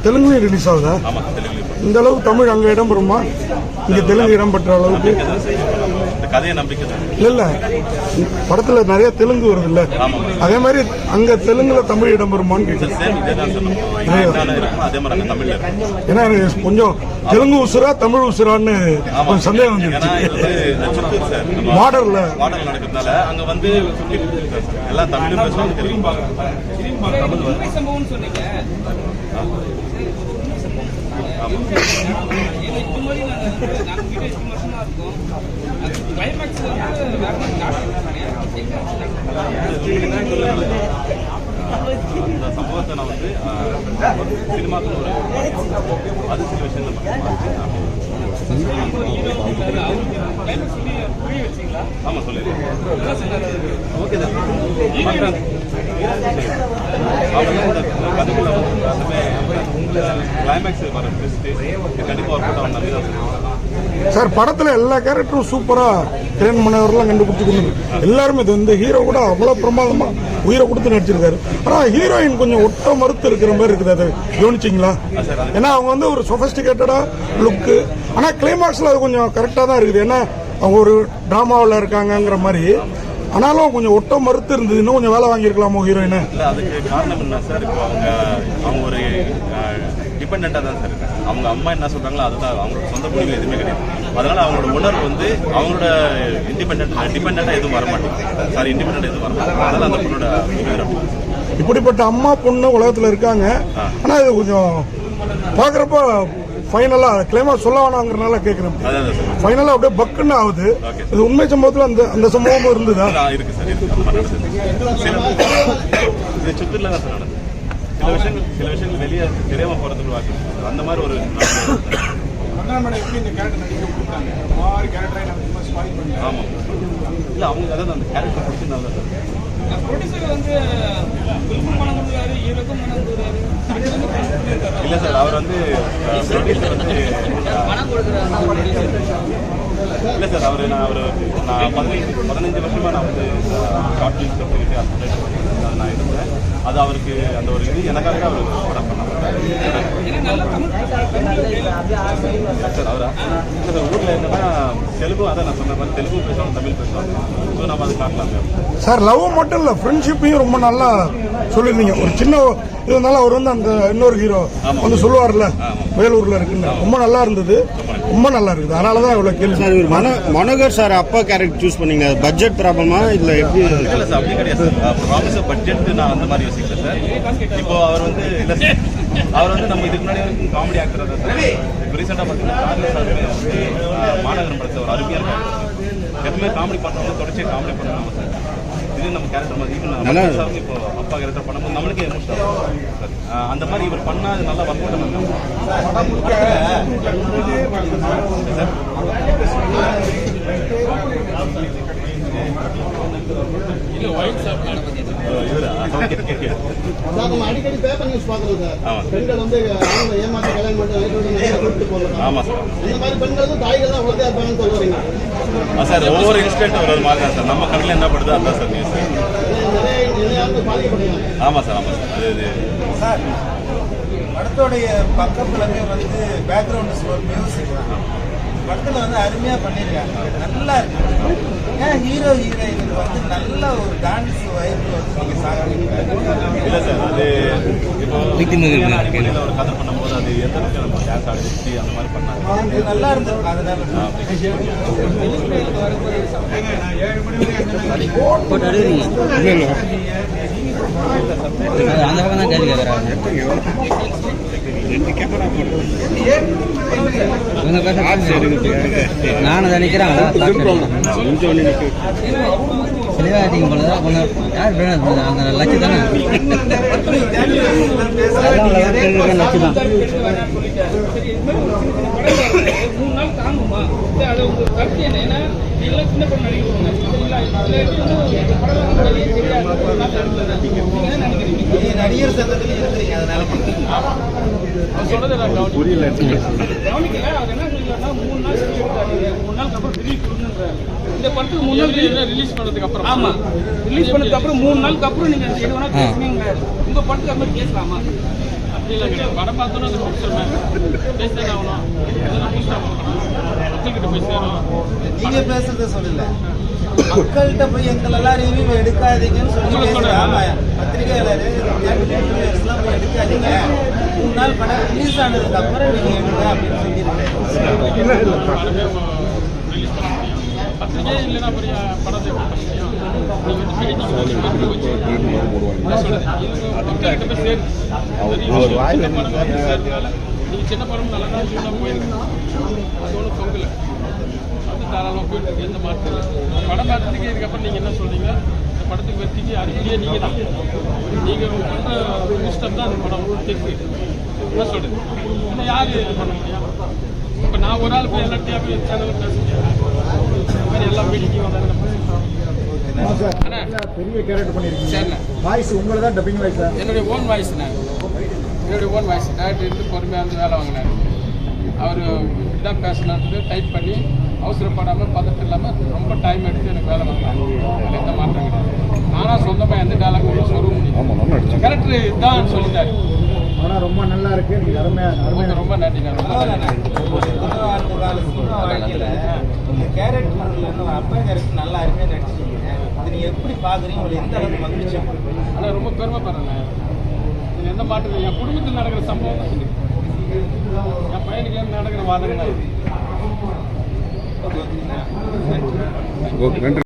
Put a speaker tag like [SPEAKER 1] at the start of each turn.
[SPEAKER 1] Telugu release ஆகுதா? இந்த அளவுக்கு தமிழ் அங்கே இடம் பெறுமா? இங்கே தெலுங்கு இடம் பெற்ற அளவுக்கு இல்ல படத்துல நிறைய தெலுங்கு வருது இல்ல, அதே மாதிரி அங்க தெலுங்குல தமிழ் இடம் பெறுமான்னு கேட்குறேன். ஏன்னா எனக்கு கொஞ்சம் தெலுங்கு உசுரா தமிழ் உசுரான்னு கொஞ்சம் சந்தேகம் வந்துருச்சு. பார்டர்ல
[SPEAKER 2] அங்க வந்து எல்லாம் தமிழ் அந்த சம்பவத்தை நான் வந்து சினிமாக்கள் ஒரு அது சில விஷயங்கள் ஆமா சொல்லிடுறேன். ஓகே தான் கதைக்குள்ள கிளைமேக்ஸ் வர கண்டிப்பாக
[SPEAKER 1] சார் படத்துல எல்லா கேரக்டரும் சூப்பரா ட்ரெயின் பண்ணவரெல்லாம் கண்டுபிடிச்சு கொண்டு எல்லாருமே இந்த ஹீரோ கூட அவ்வளவு பிரமாதமா உயிரை கொடுத்து நடிச்சிருக்காரு. ஆனா ஹீரோயின் கொஞ்சம் ஒட்ட மறுத்து இருக்கிற மாதிரி இருக்குது, அதை கவனிச்சிங்களா? ஏன்னா அவங்க வந்து ஒரு சொபிஸ்டிகேட்டடா லுக்கு, ஆனா கிளைமாக்ஸ்ல அது கொஞ்சம் கரெக்டா தான் இருக்குது. ஏன்னா அவங்க ஒரு டிராமாவில் இருக்காங்கிற மாதிரி, ஆனாலும் கொஞ்சம் ஒட்ட மறுத்து இருந்தது. இன்னும் கொஞ்சம் வேலை வாங்கியிருக்கலாமோ ஹீரோயினை?
[SPEAKER 2] அதுக்கு காரணம் என்ன சார், இப்போ அவங்க ஒரு டிபெண்டா தான் சார் இருக்காங்க. அவங்க அம்மா என்ன சொல்றாங்களோ அதுதான் அவங்களோட சொந்த முடிவு எதுவுமே கிடையாது. அதனால அவங்களோட உணர்வு வந்து அவங்களோட டிபெண்டா எதுவும் வர மாட்டேங்குது. சாரி, இண்டிபெண்டா எதுவும் வர மாட்டேங்குது. அதனால அந்த பொண்ணோட
[SPEAKER 1] இப்படிப்பட்ட அம்மா பொண்ணு உலகத்துல இருக்காங்க. ஆனா இது கொஞ்சம் பாக்குறப்ப ஃபைனலா கிளைமாக்ஸ் சொல்ல வேணாங்கிறனால கேட்கிறேன். ஃபைனலா அப்படியே பக்குன்னு ஆகுது. இது உண்மை சம்பவத்துல அந்த சம்பவமும் இருந்ததா?
[SPEAKER 2] இருக்கு சார், இது சுத்தில தான் சார் நடந்தது. சில விஷயங்கள் வெளியே தெரியாம போறதுக்கு வாய்ப்பு அந்த மாதிரி ஒரு ஆமா இல்ல அவங்க அதாவது அந்த கேரக்டர் பிடிச்சிருந்தாங்க சார். இல்ல சார், அவர் வந்து ப்ரொடியூசர் வந்து இல்ல சார், நான் 15 வருஷமா நான் வந்து ஷார்ட் ஃபிலிம்ஸ் கற்றுக்கிட்டு நான் இருந்தேன். அது அவருக்கு அந்த ஒரு இது எனக்காக அவர் படம் பண்ணாங்க சார். அவரா சார் ஊர்ல என்னன்னா தெலுங்கு, அதான் நான் சொன்ன மாதிரி தெலுங்கு பேசுவாங்க, தமிழ் பேசுவாங்க. ஸோ நம்ம அது காட்டலாம்
[SPEAKER 1] சார். லவ் மட்டும் இல்ல, ஃப்ரெண்ட்ஷிப்பையும் ரொம்ப நல்லா சொல்லியிருந்தீங்க. ஒரு சின்ன இது இருந்தாலும் அவர் வந்து அந்த இன்னொரு ஹீரோ வந்து சொல்லுவார்ல வேலூர்ல இருக்குன்னு, ரொம்ப நல்லா இருந்தது, ரொம்ப நல்லா இருக்குது. அதனாலதான் இவ்வளவு கேள்வி சார்.
[SPEAKER 3] மனோகர் சார் அப்பா கேரக்டர் சூஸ் பண்ணீங்க, பட்ஜெட் ப்ராப்ளமா இல்ல எப்படி?
[SPEAKER 2] இல்ல சார், அப்படி கிடையாது சார். ப்ராமிஸ் பட்ஜெட் நான் அந்த மாதிரி யோசிக்கல சார். இப்போ அவர் வந்து நம்ம இதுக்கு முன்னாடி வரைக்கும் காமெடி ஆக்டர் தான் சார். இப்போ ரீசெண்டாக பார்த்தீங்கன்னா மாநகரம் படத்தை ஒரு அருமையாக இருக்காங்க. எப்பவுமே காமெடி பண்ணுறவங்க தொடர்ச்சியாக காமெடி பண்ணுவாங்க சார். இது நம்ம கேரக்டர் மாதிரி ஈவன் இப்போ அப்பா கேரக்டர் பண்ணும்போது நம்மளுக்கே எமோஷனல் அந்த மாதிரி இவர் பண்ணா அது நல்லா ஒர்க் பண்ண
[SPEAKER 4] அடிக்கடி பேப்பர் நியூஸ் பாக்குறோம் சார். பெண்கள் வந்து ஏமாற்ற கல்யாணம் பண்ணி ஆமா சார், இந்த மாதிரி பெண்கள் தாய்கள் தான் உலகா இருப்பாங்கன்னு சொல்லுவாங்க
[SPEAKER 2] சார். ஒவ்வொரு இன்சிடென்ட் ஒரு மாதிரி தான் சார். நம்ம கண்ணில் என்ன படுதோ அதான் சார் நியூஸ். ஆமா சார், ஆமா சார். அது
[SPEAKER 5] சார் படத்தோடைய பக்கப்புலமே வந்து பேக்ரவுண்ட் ஸ்கோர் மியூசிக் தான் படத்தில் வந்து அருமையாக பண்ணியிருக்காங்க, நல்லா இருக்கு. ஏன் ஹீரோ ஹீரோயினுக்கு வந்து நல்ல ஒரு டான்ஸ் வைப்பு வந்து நீங்கள் சாதிக்கிறீங்க?
[SPEAKER 2] இல்லை சார், அது இப்போ ஒரு கதை பண்ணும்போது அது எத்தனை நம்ம டான்ஸ் ஆடிச்சு அந்த மாதிரி பண்ணாங்க,
[SPEAKER 5] நல்லா இருந்திருக்கும். அதனால
[SPEAKER 6] அந்த பக்கம் தான் கேள்வி கேட்குறாங்க. நானும் அதை நிற்கிறாங்களா சிலைவாட்டிங்க போலதான் கொஞ்சம் யார் அந்த லட்சம் தானே லட்சம் தான்.
[SPEAKER 5] நடிகர் சங்கத்தில் இருக்கிறீங்க, அதனால
[SPEAKER 2] புரியல.
[SPEAKER 7] இந்த படத்துக்கு 3 நாள் ரிலீஸ் பண்ணதுக்கு அப்புறம், ஆமா ரிலீஸ் பண்ணதுக்கு அப்புறம் 3 நாளுக்கு அப்புறம் நீங்க எது வேணா பேசுவீங்க. உங்க படத்துக்கு அந்த மாதிரி பேசலாமா? அப்படிலாம் கிடையாது. படம் பார்த்தோன்னா அது முடிச்சிருவேன். பேசினே ஆகணும். இதெல்லாம் புதுசாக போகணும். மக்கள்கிட்ட போய் சேரணும்.
[SPEAKER 5] நீங்க பேசுறத சொல்லல, மக்கள்கிட்ட போய் எங்களெல்லாம் ரிவ்யூ எடுக்காதீங்கன்னு சொல்லி பேசுறேன். ஆமா, பத்திரிகையாளர் எல்லாம் போய் எடுக்காதீங்க, 3 நாள் படம் ரிலீஸ் ஆனதுக்கு அப்புறம் நீங்க எடுங்க அப்படின்னு சொல்லியிருக்கேன்.
[SPEAKER 7] பத்திரிகையே இல்லைன்னா பெரிய படத்தை எப்படி பண்ண முடியும்? நீங்க வந்து பேட்டி வச்சு என்ன சொல்றது? இது மக்கள்கிட்ட போய் சேருது. சின்ன படம் வந்து சேர்றதுனால நீங்க சின்ன படம் நல்லா தான் சின்ன போயிருக்கு. அது ஒன்றும் பொங்கல. அது தாராளமாக போயிட்டு இருக்கு. எந்த மாற்றம் இல்லை. படம் பார்த்ததுக்கு இதுக்கப்புறம் நீங்க என்ன சொல்றீங்க? இந்த படத்துக்கு வெற்றிக்கு அறிகுறியே நீங்க தான். நீங்க பண்ற பூஸ்டர் தான் அந்த படம் தெரியுது. என்ன சொல்றது? இன்னும் யாரு பண்ண முடியும்? இப்போ நான் ஒரு ஆள் போய் எல்லாத்தையும் போய் சேனலில் பேச முடியாது. இந்த மாதிரி எல்லாம் மீட்டிங் வந்தாங்க.
[SPEAKER 4] பெரிய கேரக்டர் பண்ணிருக்கீங்க.
[SPEAKER 7] சரிண்ணே,
[SPEAKER 4] வாய்ஸ் உங்களை தான் டப்பிங் வாய்ஸ் தான்.
[SPEAKER 7] என்னுடைய ஓன் வாய்ஸ்ண்ணே. என்னுடைய ஓன் வாய்ஸ். டேரக்டர் இருந்து பொறுமையாக வந்து வேலை வாங்கினார். அவர் இதான் பேசலான்றது டைப் பண்ணி அவசரப்படாமல் பதட்டம் இல்லாமல் ரொம்ப டைம் எடுத்து எனக்கு வேலை வாங்கினாங்க. அதில் எந்த மாற்றம் கிடையாது. நானாக சொந்தமாக எந்த டேலாக் சொல்ல முடியும். கேரக்டர் இதான் சொல்லிட்டாரு.
[SPEAKER 4] ஆனா ரொம்ப நல்லா இருக்கு. நீங்க
[SPEAKER 7] ரொம்ப ரொம்ப நன்றிண்ணே.
[SPEAKER 5] இந்த கேரக்டர்ல அப்பா கேரக்டர் நல்லா இருக்குன்னு நடிச்சிருக்கீங்க. இது நீங்க எப்படி பாக்குறீங்க? உங்களுக்கு எந்த அளவுக்கு மகிழ்ச்சி?
[SPEAKER 7] ஆனால் ரொம்ப பெருமைப்படுறேன். இது எந்த மாற்றம் என் குடும்பத்தில் நடக்கிற சம்பவம் தான் இது. என் பையனுக்கு ஏன் நடக்கிற வாதங்கள்
[SPEAKER 5] ஓகே, நன்றி.